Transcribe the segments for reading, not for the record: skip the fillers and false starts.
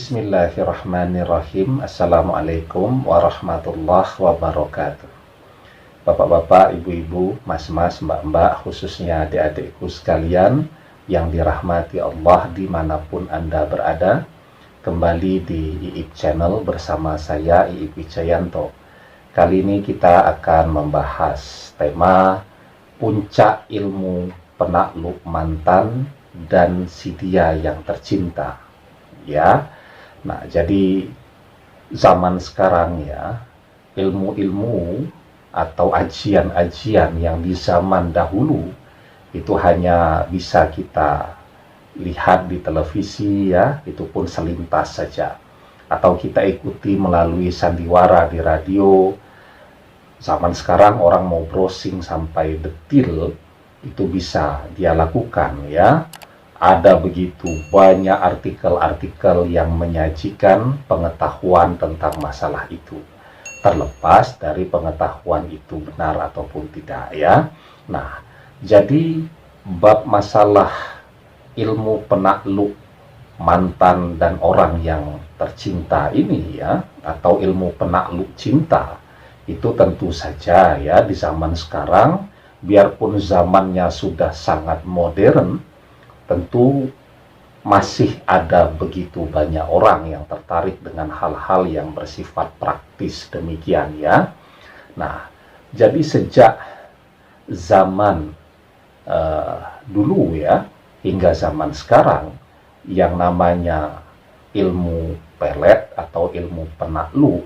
Bismillahirrahmanirrahim. Assalamualaikum warahmatullahi wabarakatuh. Bapak-bapak, ibu-ibu, mas-mas, mbak-mbak, khususnya adik-adikku sekalian yang dirahmati Allah dimanapun Anda berada. Kembali di IIP Channel bersama saya, IIP Wijayanto. Kali ini kita akan membahas tema puncak ilmu penakluk mantan dan si dia yang tercinta. Ya, nah jadi zaman sekarang ya, ilmu-ilmu atau ajian-ajian yang di zaman dahulu itu hanya bisa kita lihat di televisi ya, itu pun selintas saja, atau kita ikuti melalui sandiwara di radio. Zaman sekarang orang mau browsing sampai detil itu bisa dia lakukan ya. Ada begitu banyak artikel-artikel yang menyajikan pengetahuan tentang masalah itu, terlepas dari pengetahuan itu benar ataupun tidak ya. Nah, jadi bab masalah ilmu penakluk mantan dan orang yang tercinta ini ya, atau ilmu penakluk cinta, itu tentu saja ya di zaman sekarang, biarpun zamannya sudah sangat modern, tentu masih ada begitu banyak orang yang tertarik dengan hal-hal yang bersifat praktis demikian ya. Nah, jadi sejak zaman dulu ya, hingga zaman sekarang, yang namanya ilmu pelet atau ilmu penakluk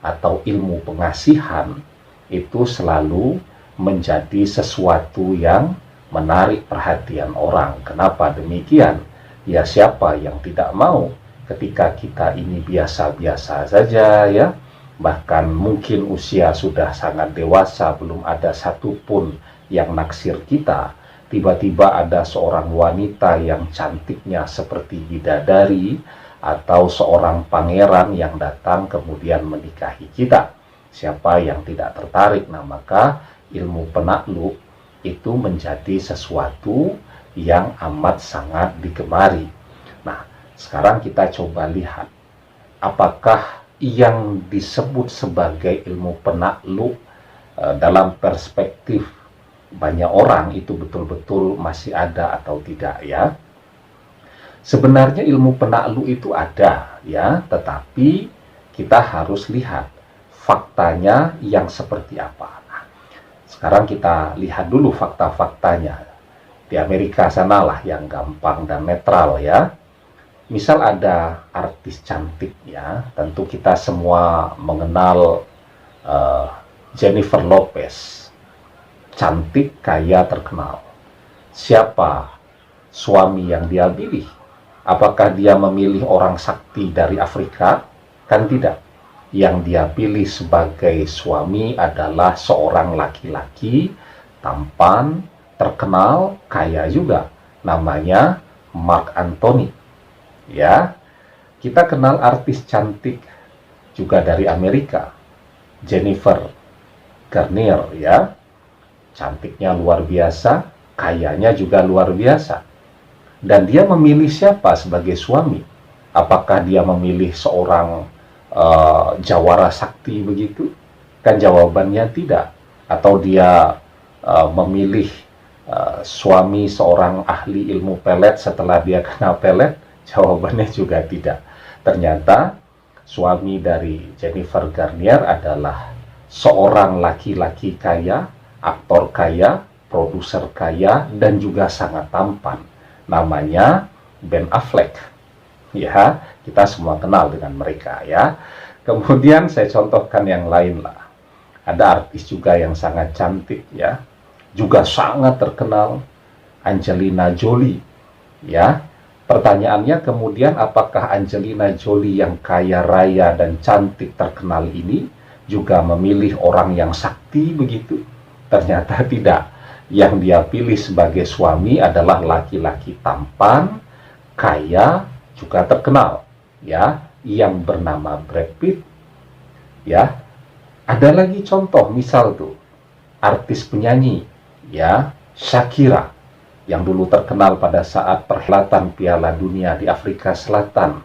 atau ilmu pengasihan itu selalu menjadi sesuatu yang menarik perhatian orang. Kenapa demikian? Ya, siapa yang tidak mau ketika kita ini biasa-biasa saja ya, bahkan mungkin usia sudah sangat dewasa, belum ada satupun yang naksir kita, tiba-tiba ada seorang wanita yang cantiknya seperti bidadari atau seorang pangeran yang datang kemudian menikahi kita. Siapa yang tidak tertarik? Nah, maka ilmu penakluk itu menjadi sesuatu yang amat sangat digemari. Nah, sekarang kita coba lihat apakah yang disebut sebagai ilmu penakluk dalam perspektif banyak orang itu betul-betul masih ada atau tidak ya. Sebenarnya ilmu penakluk itu ada ya, tetapi kita harus lihat faktanya yang seperti apa. Sekarang kita lihat dulu fakta-faktanya. Di Amerika sanalah yang gampang dan netral ya. Misal ada artis cantik ya, tentu kita semua mengenal Jennifer Lopez. Cantik, kaya, terkenal. Siapa suami yang dia pilih? Apakah dia memilih orang sakti dari Afrika? Kan tidak. Yang dia pilih sebagai suami adalah seorang laki-laki tampan, terkenal, kaya juga. Namanya Marc Anthony. Ya, kita kenal artis cantik juga dari Amerika, Jennifer Garner ya. Cantiknya luar biasa, kayanya juga luar biasa. Dan dia memilih siapa sebagai suami? Apakah dia memilih seorang jawara sakti begitu? Kan jawabannya tidak. Atau dia memilih suami seorang ahli ilmu pelet setelah dia kena pelet? Jawabannya juga tidak. Ternyata suami dari Jennifer Garner adalah seorang laki-laki kaya, aktor kaya, produser kaya, dan juga sangat tampan. Namanya Ben Affleck. Ya, kita semua kenal dengan mereka ya. Kemudian saya contohkan yang lain lah. Ada artis juga yang sangat cantik ya, juga sangat terkenal, Angelina Jolie ya. Pertanyaannya kemudian, apakah Angelina Jolie yang kaya raya dan cantik terkenal ini juga memilih orang yang sakti begitu? Ternyata tidak. Yang dia pilih sebagai suami adalah laki-laki tampan, kaya, juga terkenal ya, yang bernama Brad Pitt ya. Ada lagi contoh, misal tuh artis penyanyi ya, Shakira yang dulu terkenal pada saat perhelatan Piala Dunia di Afrika Selatan.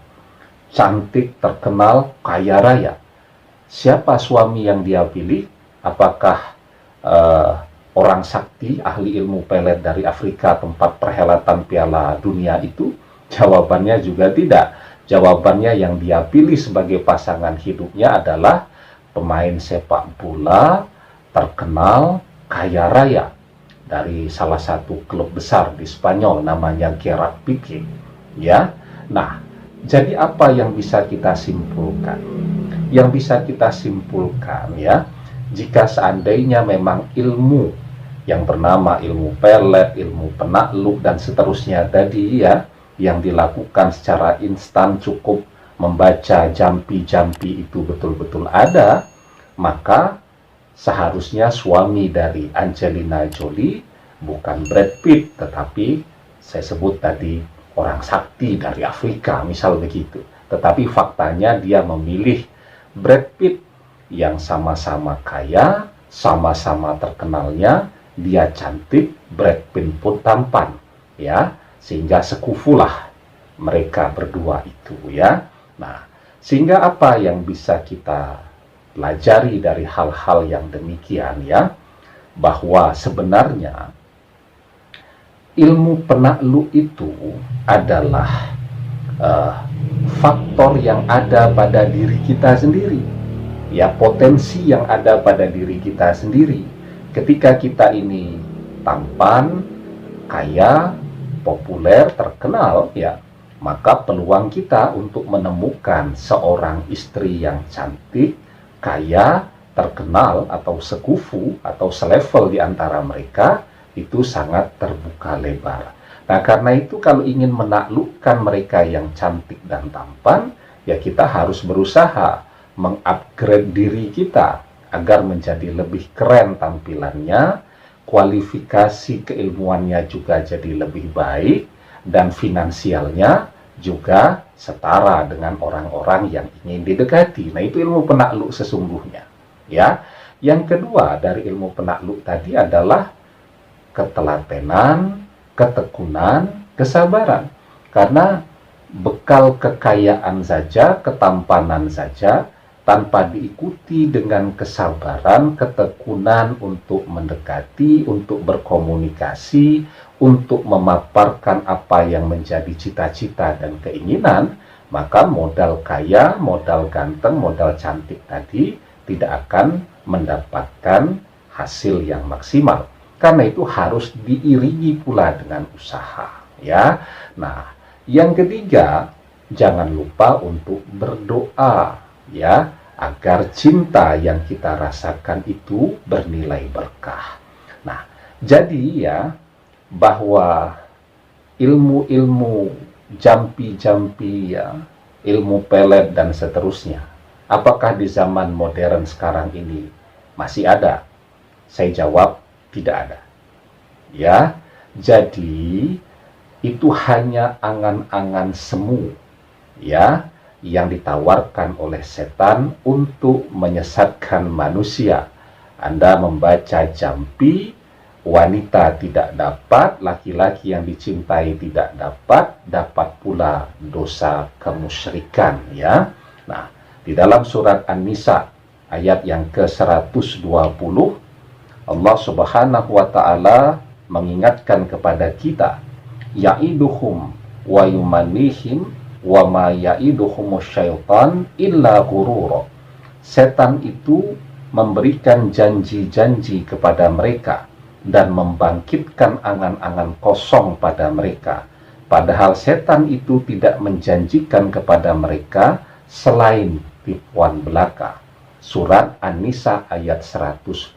cantik, terkenal, kaya raya. Siapa suami yang dia pilih? Apakah orang sakti, ahli ilmu pelet dari Afrika, tempat perhelatan Piala Dunia itu? Jawabannya juga tidak. Jawabannya yang dia pilih sebagai pasangan hidupnya adalah pemain sepak bola terkenal, kaya raya dari salah satu klub besar di Spanyol, namanya Gerard Piqué. Ya, nah, jadi apa yang bisa kita simpulkan? Yang bisa kita simpulkan, ya, jika seandainya memang ilmu yang bernama ilmu pelet, ilmu penakluk dan seterusnya tadi, ya, yang dilakukan secara instan, cukup membaca jampi-jampi itu betul-betul ada, maka seharusnya suami dari Angelina Jolie bukan Brad Pitt, tetapi saya sebut tadi orang sakti dari Afrika, misal begitu. Tetapi faktanya dia memilih Brad Pitt yang sama-sama kaya, sama-sama terkenalnya, dia cantik, Brad Pitt pun tampan, ya, sehingga sekufulah mereka berdua itu, ya. Nah, sehingga apa yang bisa kita pelajari dari hal-hal yang demikian, ya, bahwa sebenarnya ilmu penakluk itu adalah faktor yang ada pada diri kita sendiri, ya, potensi yang ada pada diri kita sendiri. Ketika kita ini tampan, kaya, populer, terkenal, ya, maka peluang kita untuk menemukan seorang istri yang cantik, kaya, terkenal, atau sekufu, atau selevel di antara mereka, itu sangat terbuka lebar. Nah, karena itu kalau ingin menaklukkan mereka yang cantik dan tampan, ya kita harus berusaha mengupgrade diri kita agar menjadi lebih keren tampilannya, kualifikasi keilmuannya juga jadi lebih baik, dan finansialnya juga setara dengan orang-orang yang ingin didekati. Nah, itu ilmu penakluk sesungguhnya, ya. Yang kedua dari ilmu penakluk tadi adalah ketelatenan, ketekunan, kesabaran. Karena bekal kekayaan saja, ketampanan saja, tanpa diikuti dengan kesabaran, ketekunan untuk mendekati, untuk berkomunikasi, untuk memaparkan apa yang menjadi cita-cita dan keinginan, maka modal kaya, modal ganteng, modal cantik tadi tidak akan mendapatkan hasil yang maksimal. Karena itu harus diiringi pula dengan usaha, ya. Nah, yang ketiga, jangan lupa untuk berdoa, ya, agar cinta yang kita rasakan itu bernilai berkah. Nah, jadi ya, bahwa ilmu-ilmu jampi-jampi, ya, ilmu pelet dan seterusnya, apakah di zaman modern sekarang ini masih ada? Saya jawab, tidak ada. Ya, jadi itu hanya angan-angan semu, ya, yang ditawarkan oleh setan untuk menyesatkan manusia. Anda membaca jampi, wanita tidak dapat, laki-laki yang dicintai tidak dapat, dapat pula dosa kemusyrikan, ya. Nah, di dalam surat An-Nisa ayat yang ke-120, Allah Subhanahu wa ta'ala mengingatkan kepada kita, ya'iduhum wa yumanihim wa ma ya'iduhumus syaitan illa ghurura. Setan itu memberikan janji-janji kepada mereka dan membangkitkan angan-angan kosong pada mereka. Padahal setan itu tidak menjanjikan kepada mereka selain tipuan belaka. Surat An-Nisa ayat 120,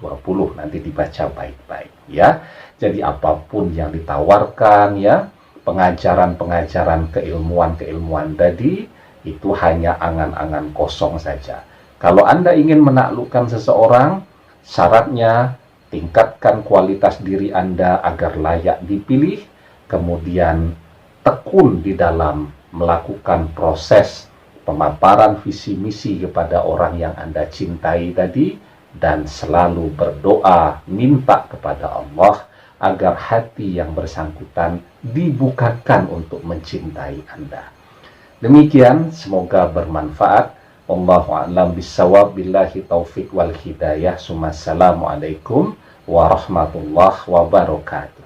nanti dibaca baik-baik, ya. Jadi apapun yang ditawarkan, ya, pengajaran-pengajaran keilmuan-keilmuan tadi, itu hanya angan-angan kosong saja. Kalau Anda ingin menaklukkan seseorang, syaratnya tingkatkan kualitas diri Anda agar layak dipilih, kemudian tekun di dalam melakukan proses pemaparan visi misi kepada orang yang Anda cintai tadi, dan selalu berdoa minta kepada Allah agar hati yang bersangkutan dibukakan untuk mencintai Anda. Demikian, semoga bermanfaat. Wallahu a'lam bissawab, billahi taufik wal hidayah. Assalamualaikum warahmatullahi wabarakatuh.